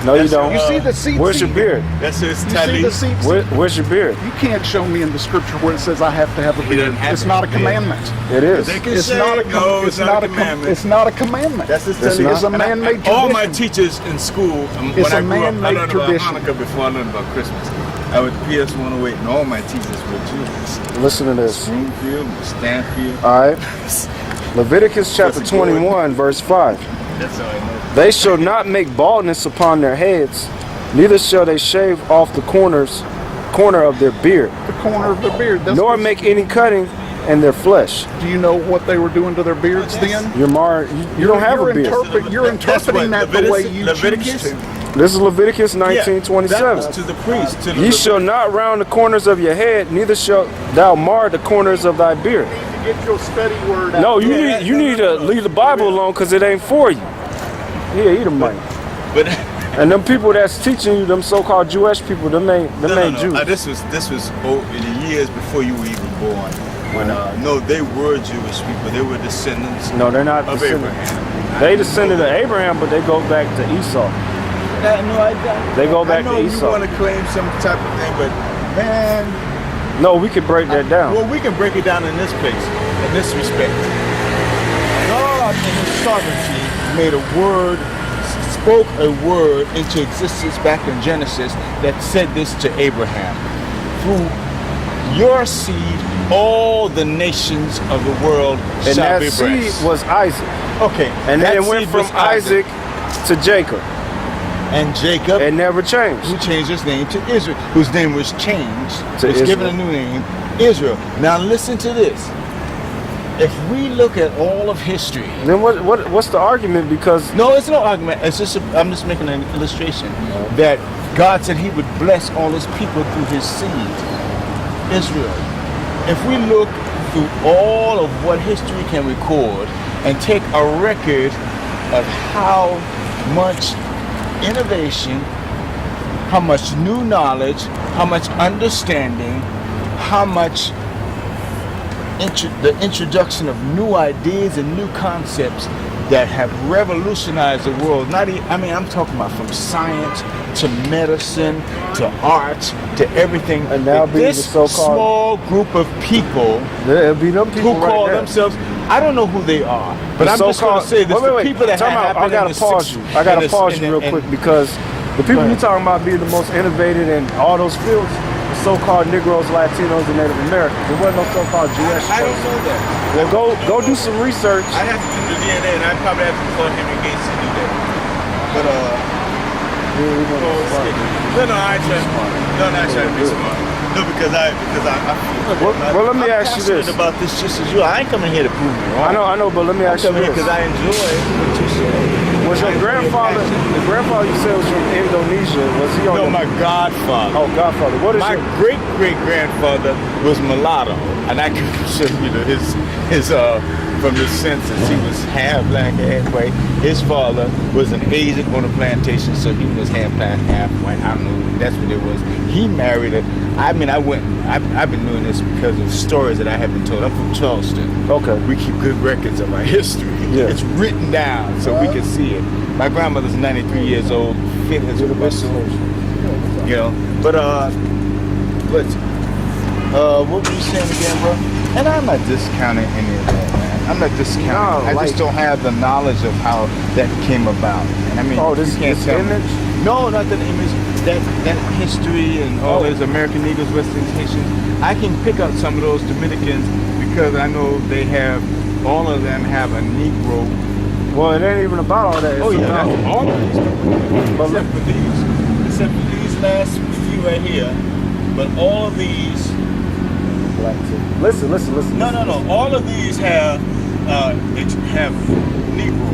No, you don't. You see the seats. Where's your beard? That's his You see the seats. Where's your beard? You can't show me in the scripture where it says I have to have a beard. It's not a commandment. It is. It's not a commandment. It's not a commandment. That's his It's a man-made tradition. All my teachers in school, It's when a I grew up, I man-made learned tradition. about Hanukkah before I learned about Christmas. I would PS108, and all my teachers were Jews. Listen to this. Springfield, Stanfield. All right. Leviticus chapter 21, verse 5. That's how I know. They shall not make baldness upon their heads, neither shall they shave off the corner of their beard, The corner of the beard. nor make any cutting in their flesh. Do you know what they were doing to their beards then? You don't have a beard. You're interpreting that the way you Leviticus? choose to. This is Leviticus That 19:27. was to the priest. To the Ye shall not round the corners of your head, neither shalt thou mar the corners of thy beard. Get your study word out. No, you need to leave the Bible alone because it ain't for you. Yeah, Edomite. But And them people that's teaching you, them so-called Jewish people, them ain't Jews. This was in the years before you were even born. When no, they were Jewish people. They were descendants. No, they're not of descendants. Abraham. They descended of Abraham, but they go back to Esau. They go back I know to you Esau. want to claim some type of thing, but man, No, we could break that down. well, we can break it down in this place, in this respect. God, in His sovereignty, made a word, spoke a word into existence back in Genesis that said this to Abraham: through your seed, all the nations of the world And shall that be seed blessed. was Isaac. Okay, And then that it went seed from was Isaac to Jacob. and Jacob. It never changed. Who changed his name to Israel, whose name was changed, To was given a Israel. new name, Israel. Now listen to this. If we look at all of history, Then what's the argument? Because no, it's no argument. It's just I'm just making an illustration that God said He would bless all His people through His seed, Israel. If we look through all of what history can record and take a record of how much innovation, how much new knowledge, how much understanding, how much the introduction of new ideas and new concepts that have revolutionized the world. I'm talking about from science to medicine to art to everything. And now being this the so-called small group of people there'll be them people who call right there. themselves, I don't know who they are, but The I'm just going to so-called- say this: Wait, the people that time have out. I gotta pause you. I gotta pause you real quick because the people you talking about being the most innovative in all those fields, the so-called Negroes, Latinos, and Native Americans. There wasn't no so-called Jewish. I don't know that. Well, go do some research. I have to do the DNA, and I probably have to call Henry Gates to do that. But I try. No, I try to be smart. No, because I feel. Well, let me ask you this. I'm passionate about this just as you are. I ain't coming here to prove me wrong. I know, but let me ask you I'm coming here this. because I enjoy what you say. Was your grandfather, the grandfather you said was from Indonesia, was he on No, the- my godfather. Oh, godfather. What is My your... great-great-grandfather was mulatto, and I can show you his from the census. He was half black, half white. His father was an agent on a plantation, so he was half black, half white. I don't know. That's what it was. He married I've been doing this because of stories that I have been told. I'm from Charleston. Okay. We keep good records of our history. Yeah. It's written down so we can see it. My grandmother's 93 years old, fit as a whistle. You know, but what were you saying again, bro? And I'm not discounting any of that, man. I'm not discounting. No, I just don't have the knowledge of how that came about. I mean, this you can't tell me. image? No, not that image. That history and all those American Negroes, West Indian Haitians. I can pick up some of those Dominicans because I know all of them have a Negro. Well, it ain't even about all that. It's about that's all of these. But Except for these last few right here. But all of these. Listen. No. All of these have Negro.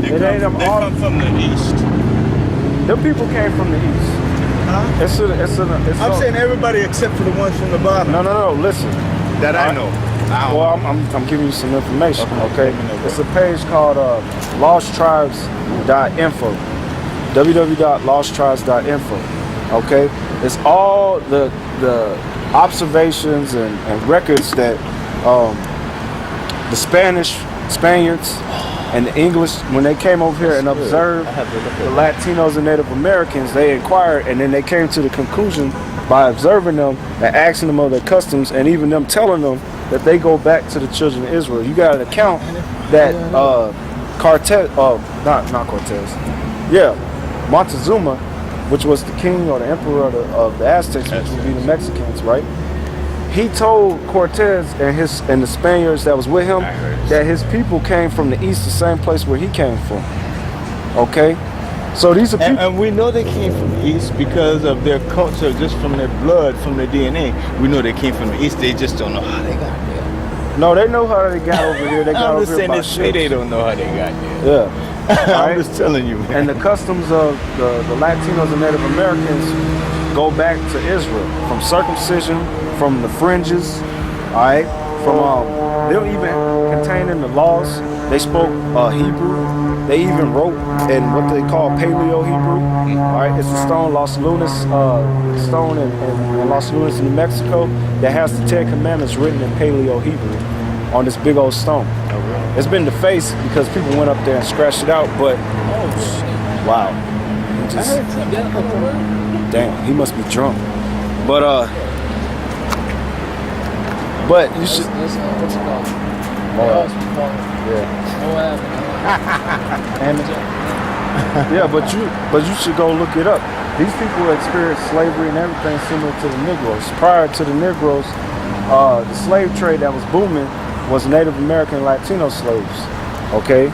They come from the east. Them people came from the east. Huh? I'm saying everybody except for the ones from the bottom. No. Listen. That I know. Well, I'm giving you some information. Okay. It's a page called losttribes.info. www.losttribes.info. Okay. It's all the observations and records that the Spaniards And the English, when they came over here and observed the Latinos and Native Americans, they inquired, and then they came to the conclusion by observing them and asking them of their customs, and even them telling them that they go back to the children of Israel. You got an account that Montezuma, which was the king or the emperor of the Aztecs, which would be the Mexicans, right? He told Cortez and the Spaniards that was with him that his people came from the east, the same place where he came from. Okay, so these are people, and we know they came from the east because of their culture, just from their blood, from their DNA. We know they came from the east. They just don't know how they got there. No, they know how they got over here. They got over here by ships. They don't know how they got there. Yeah, I'm just telling you, man. And the customs of the Latinos and Native Americans go back to Israel, from circumcision, from the fringes, all right, from they don't even contain in the laws. They spoke Hebrew. They even wrote in what they call Paleo Hebrew. All right, it's a stone, Los Lunas stone in Los Lunas, New Mexico, that has the 10 Commandments written in Paleo Hebrew on this big old stone. It's been defaced because people went up there and scratched it out, but wow. Damn, he must be drunk. But you should. What's it called? Yeah, but you should go look it up. These people experienced slavery and everything similar to the Negroes. Prior to the Negroes, the slave trade that was booming was Native American and Latino slaves. Okay,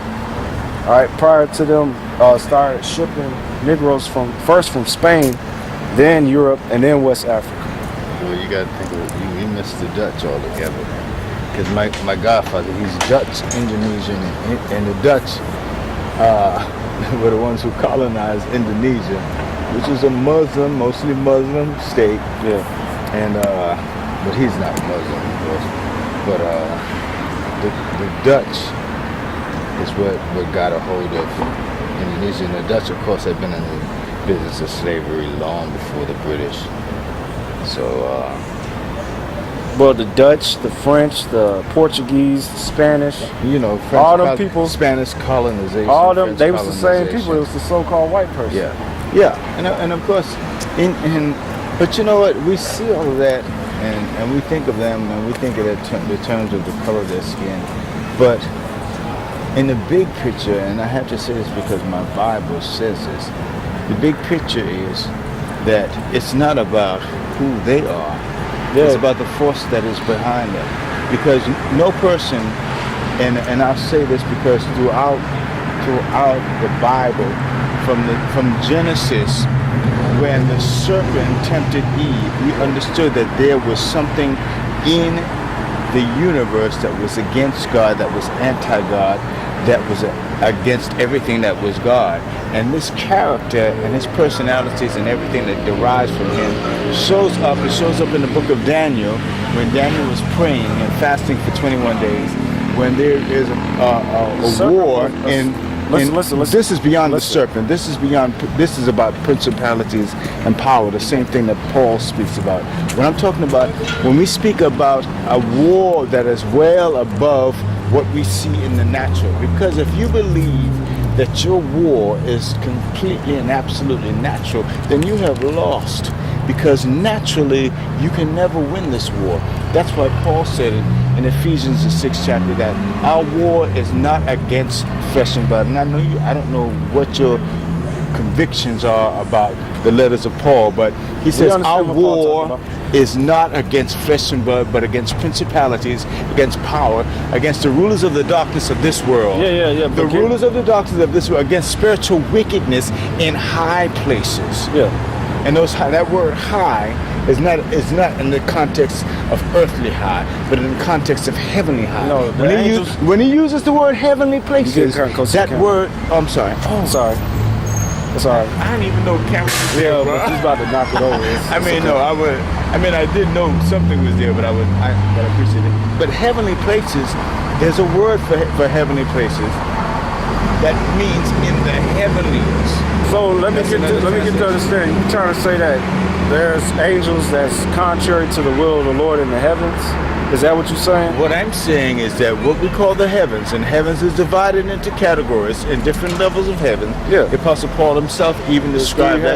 all right. Prior to them, started shipping Negroes first from Spain, then Europe, and then West Africa. Well, you got to think of it. You missed the Dutch altogether. Because my godfather, he's Dutch, Indonesian, and the Dutch were the ones who colonized Indonesia, which is a Muslim, mostly Muslim state. Yeah. And but he's not Muslim, of course. But the Dutch is what got a hold of Indonesia. And the Dutch, of course, had been in the business of slavery long before the British. So, well, the Dutch, the French, the Portuguese, the Spanish, you know, French all them people, Spanish colonization. all them, French they was the same people. It was the so-called white person. Yeah, and of course, but you know what? We see all of that, and we think of them, and we think of the terms of the color of their skin, but in the big picture, and I have to say this because my Bible says this, the big picture is that it's not about who they are. It's about the force that is behind them. Because no person, and I'll say this because throughout the Bible, from Genesis, when the serpent tempted Eve, we understood that there was something in the universe that was against God, that was anti-God, that was against everything that was God. And this character and his personalities and everything that derives from him shows up. It shows up in the book of Daniel, when Daniel was praying and fasting for 21 days, when there is a war in... Listen. This is beyond the serpent. This is about principalities and power, the same thing that Paul speaks about. When I'm talking about, when we speak about a war that is well above what we see in the natural, because if you believe that your war is completely and absolutely natural, then you have lost, because naturally you can never win this war. That's why Paul said it in Ephesians the 6th chapter, that our war is not against flesh and blood. And I don't know what your convictions are about the letters of Paul, but he says our war is not against flesh and blood, but against principalities, against power, against the rulers of the darkness of this world. Yeah. The rulers of the darkness of this world, against spiritual wickedness in high places. Yeah. And that word high is not in the context of earthly high, but in the context of heavenly high. No, when he uses the word heavenly places, that word, I'm sorry. Oh, sorry. It's all right. I didn't even know cameras was there, Yeah, bro. but he's about to knock it over. I mean, no, I did know something was there, but I appreciate it. But heavenly places, there's a word for heavenly places that means in the heavenlies. So let me get to understand. You're trying to say that there's angels that's contrary to the will of the Lord in the heavens? Is that what you're saying? What I'm saying is that what we call the heavens, and heavens is divided into categories in different levels of heaven. Yeah. The Apostle Paul himself even described that.